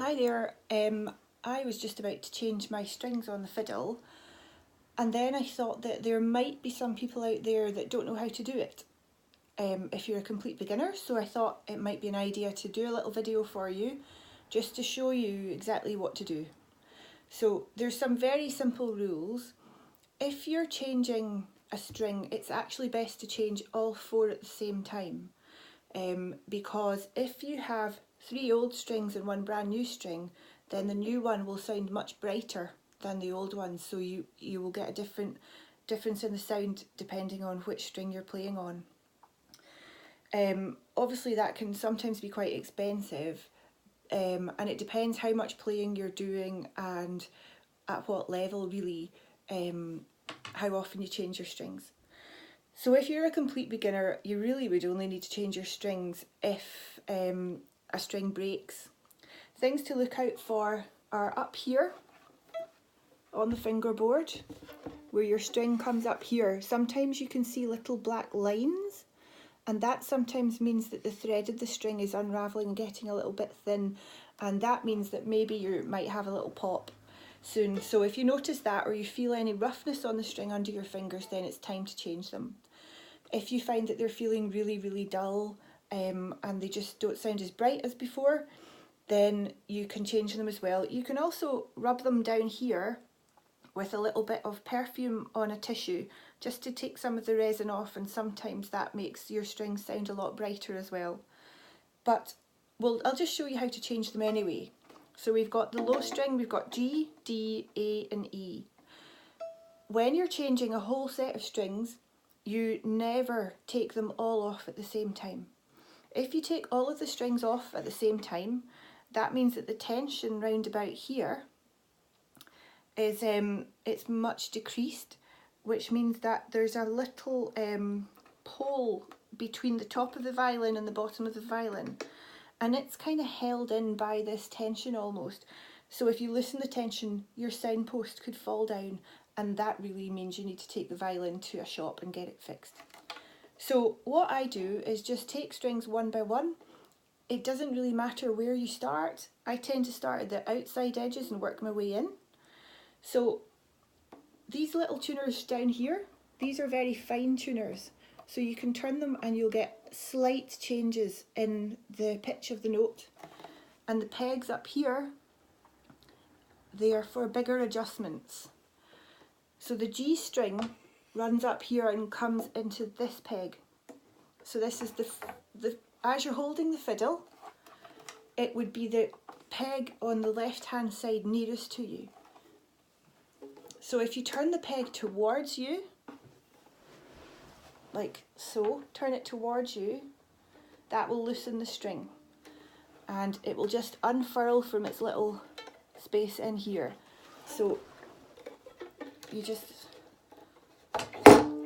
Hi there, I was just about to change my strings on the fiddle, and then I thought that there might be some people out there that don't know how to do it if you're a complete beginner, so I thought it might be an idea to do a little video for you just to show you exactly what to do. So there's some very simple rules. If you're changing a string, it's actually best to change all four at the same time, because if you have 3 old strings and 1 brand new string, then the new one will sound much brighter than the old one, so you will get a difference in the sound depending on which string you're playing on. Obviously that can sometimes be quite expensive, and it depends how much playing you're doing and at what level really, how often you change your strings. So if you're a complete beginner, you really would only need to change your strings if a string breaks. Things to look out for are up here on the fingerboard, where your string comes up here. Sometimes you can see little black lines, and that sometimes means that the thread of the string is unravelling and getting a little bit thin, and that means that maybe you might have a little pop soon. So if you notice that, or you feel any roughness on the string under your fingers, then it's time to change them. If you find that they're feeling really dull and they just don't sound as bright as before, then you can change them as well. You can also rub them down here with a little bit of perfume on a tissue just to take some of the resin off, and sometimes that makes your strings sound a lot brighter as well. But I'll just show you how to change them anyway. So we've got the low string, we've got G, D, A and E. When you're changing a whole set of strings, you never take them all off at the same time. If you take all of the strings off at the same time, that means that the tension round about here is it's much decreased, which means that there's a little pole between the top of the violin and the bottom of the violin, and it's kind of held in by this tension almost. So if you loosen the tension, your soundpost could fall down, and that really means you need to take the violin to a shop and get it fixed. So what I do is just take strings one by one. It doesn't really matter where you start. I tend to start at the outside edges and work my way in. So these little tuners down here, these are very fine tuners. So you can turn them and you'll get slight changes in the pitch of the note. And the pegs up here, they are for bigger adjustments. So the G string runs up here and comes into this peg. So this is the as you're holding the fiddle, it would be the peg on the left hand side nearest to you. So if you turn the peg towards you, like so, turn it towards you, that will loosen the string and it will just unfurl from its little space in here. So you just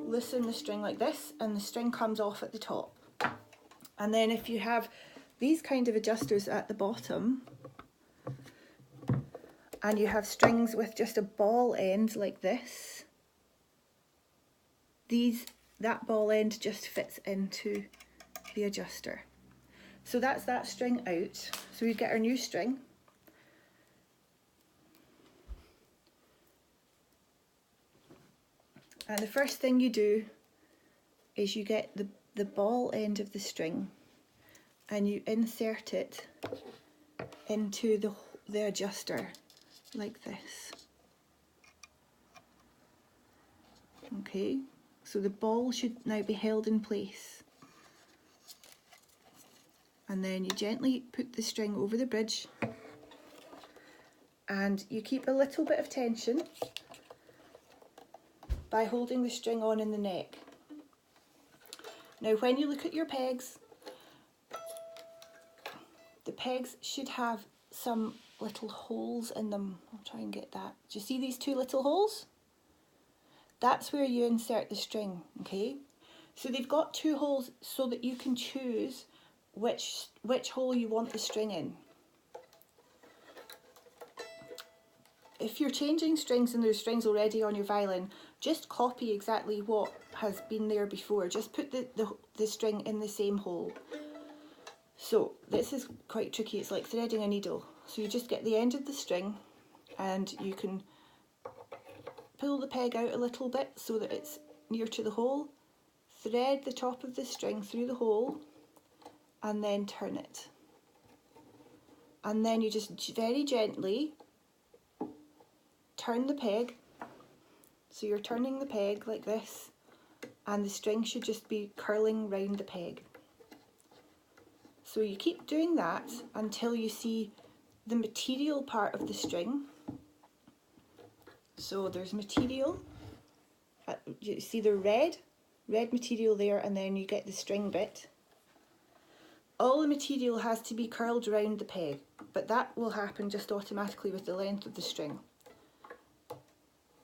loosen the string like this and the string comes off at the top. And then if you have these kind of adjusters at the bottom and you have strings with just a ball end like this, that ball end just fits into the adjuster. So that's that string out. So we get our new string. And the first thing you do is you get the ball end of the string and you insert it into the adjuster like this. Okay, so the ball should now be held in place. And then you gently put the string over the bridge and you keep a little bit of tension by holding the string on in the neck. Now when you look at your pegs, the pegs should have some little holes in them. I'll try and get that. Do you see these 2 little holes? That's where you insert the string, okay? So they've got 2 holes so that you can choose which hole you want the string in. If you're changing strings and there's strings already on your violin, just copy exactly what has been there before. Just put the string in the same hole. So this is quite tricky, it's like threading a needle. So you just get the end of the string and you can pull the peg out a little bit so that it's near to the hole, thread the top of the string through the hole and then turn it. And then you just very gently turn the peg. So you're turning the peg like this and the string should just be curling round the peg. So you keep doing that until you see the material part of the string. So there's material, you see the red material there, and then you get the string bit. All the material has to be curled round the peg, but that will happen just automatically with the length of the string.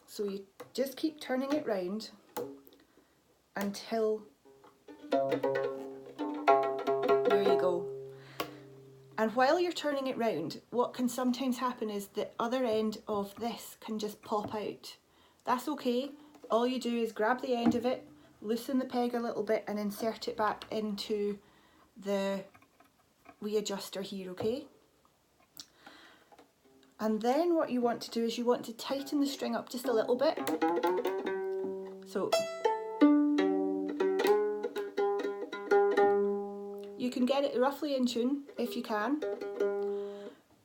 So you just keep turning it round until, there you go. And while you're turning it round, what can sometimes happen is the other end of this can just pop out. That's okay. All you do is grab the end of it, loosen the peg a little bit and insert it back into the wee adjuster here, okay? And then what you want to do is you want to tighten the string up just a little bit. So you can get it roughly in tune if you can.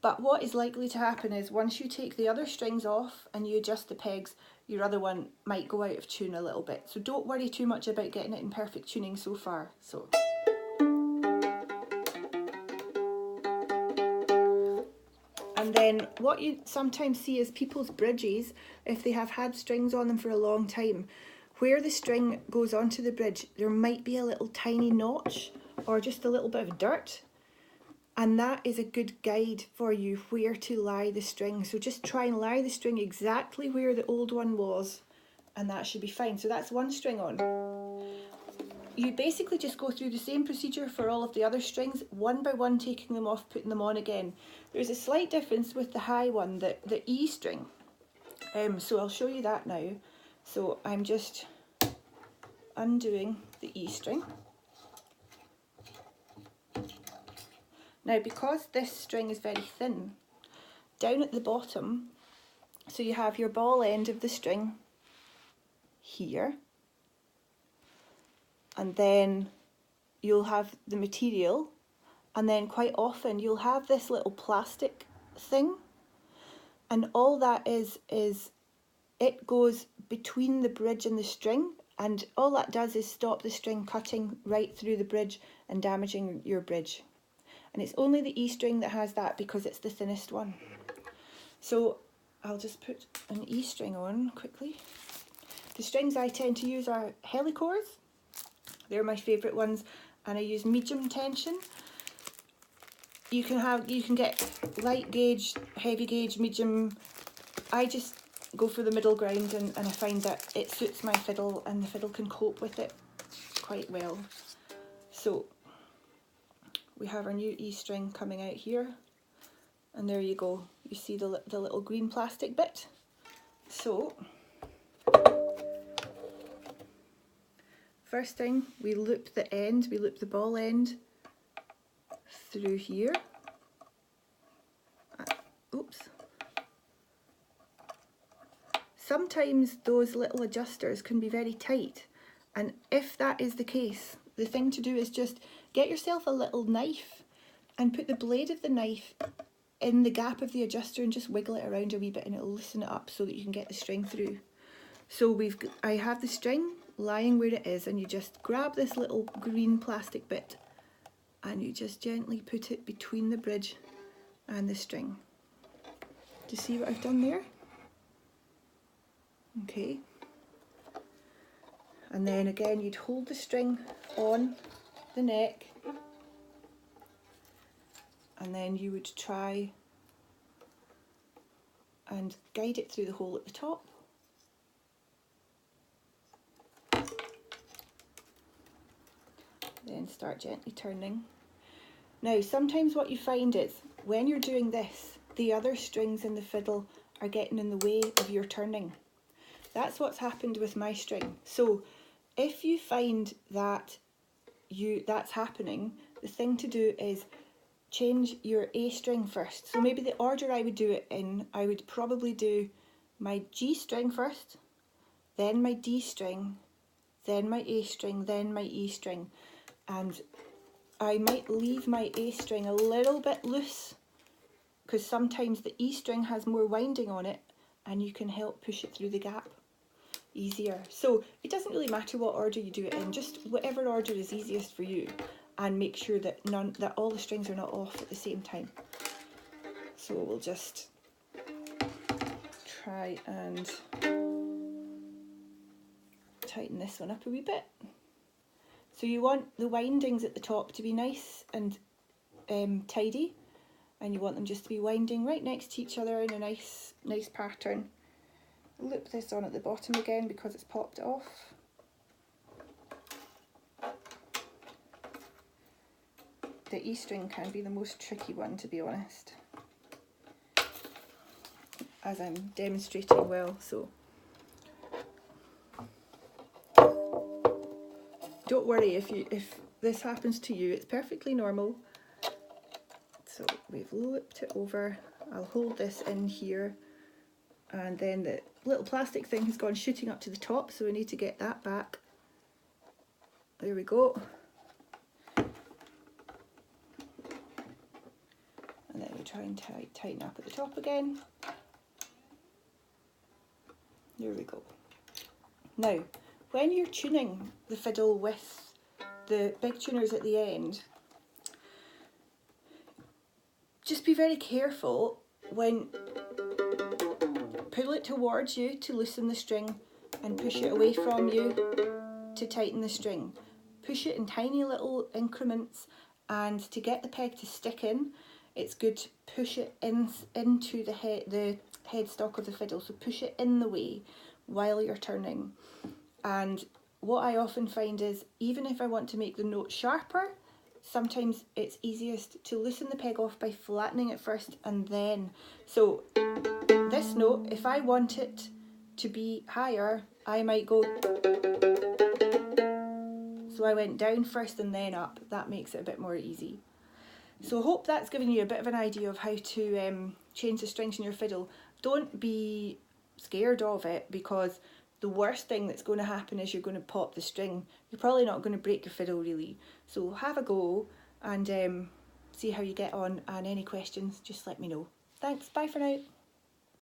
But what is likely to happen is once you take the other strings off and you adjust the pegs, your other one might go out of tune a little bit. So don't worry too much about getting it in perfect tuning so far. So. And then what you sometimes see is people's bridges, if they have had strings on them for a long time, where the string goes onto the bridge, there might be a little tiny notch or just a little bit of dirt. And that is a good guide for you where to lie the string. So just try and lie the string exactly where the old one was, and that should be fine. So that's one string on. You basically just go through the same procedure for all of the other strings, one by one, taking them off, putting them on again. There's a slight difference with the high one, the E string. So I'll show you that now. So I'm just undoing the E string. Now, because this string is very thin, down at the bottom, so you have your ball end of the string here, and then you'll have the material, and then quite often you'll have this little plastic thing, and all that is it goes between the bridge and the string, and all that does is stop the string cutting right through the bridge and damaging your bridge. And it's only the E string that has that because it's the thinnest one. So I'll just put an E string on quickly. The strings I tend to use are helichords. They're my favourite ones, and I use medium tension. You can get light gauge, heavy gauge, medium. I just go for the middle ground, and I find that it suits my fiddle and the fiddle can cope with it quite well. So we have our new E string coming out here, and there you go. You see the little green plastic bit. So first thing, we loop the end, we loop the ball end through here. Oops. Sometimes those little adjusters can be very tight, and if that is the case, the thing to do is just get yourself a little knife and put the blade of the knife in the gap of the adjuster and just wiggle it around a wee bit, and it'll loosen it up so that you can get the string through. So I have the string lying where it is, and you just grab this little green plastic bit and you just gently put it between the bridge and the string. Do you see what I've done there? Okay. And then again, you'd hold the string on the neck, and then you would try and guide it through the hole at the top. Then start gently turning. Now, sometimes what you find is when you're doing this, the other strings in the fiddle are getting in the way of your turning. That's what's happened with my string. So if you find that that's happening, the thing to do is change your A string first. So maybe the order I would do it in, I would probably do my G string first, then my D string, then my A string, then my E string. And I might leave my A string a little bit loose because sometimes the E string has more winding on it and you can help push it through the gap easier. So it doesn't really matter what order you do it in, just whatever order is easiest for you, and make sure that all the strings are not off at the same time. So we'll just try and tighten this one up a wee bit. So you want the windings at the top to be nice and tidy, and you want them just to be winding right next to each other in a nice pattern. Loop this on at the bottom again because it's popped off. The E string can be the most tricky one, to be honest, as I'm demonstrating well, so don't worry if this happens to you, it's perfectly normal. So we've looped it over. I'll hold this in here, and then the little plastic thing has gone shooting up to the top, so we need to get that back. There we go. And then we try and tighten up at the top again. There we go. Now, when you're tuning the fiddle with the big tuners at the end, just be very careful when pull it towards you to loosen the string and push it away from you to tighten the string. Push it in tiny little increments, and to get the peg to stick in, it's good to push it into the headstock of the fiddle. So push it in the way while you're turning. And what I often find is, even if I want to make the note sharper, sometimes it's easiest to loosen the peg off by flattening it first and then. So this note, if I want it to be higher, I might go. So I went down first and then up. That makes it a bit more easy. So I hope that's given you a bit of an idea of how to change the strings in your fiddle. Don't be scared of it, because the worst thing that's going to happen is you're going to pop the string. You're probably not going to break your fiddle really. So have a go and see how you get on, and any questions, just let me know. Thanks, bye for now.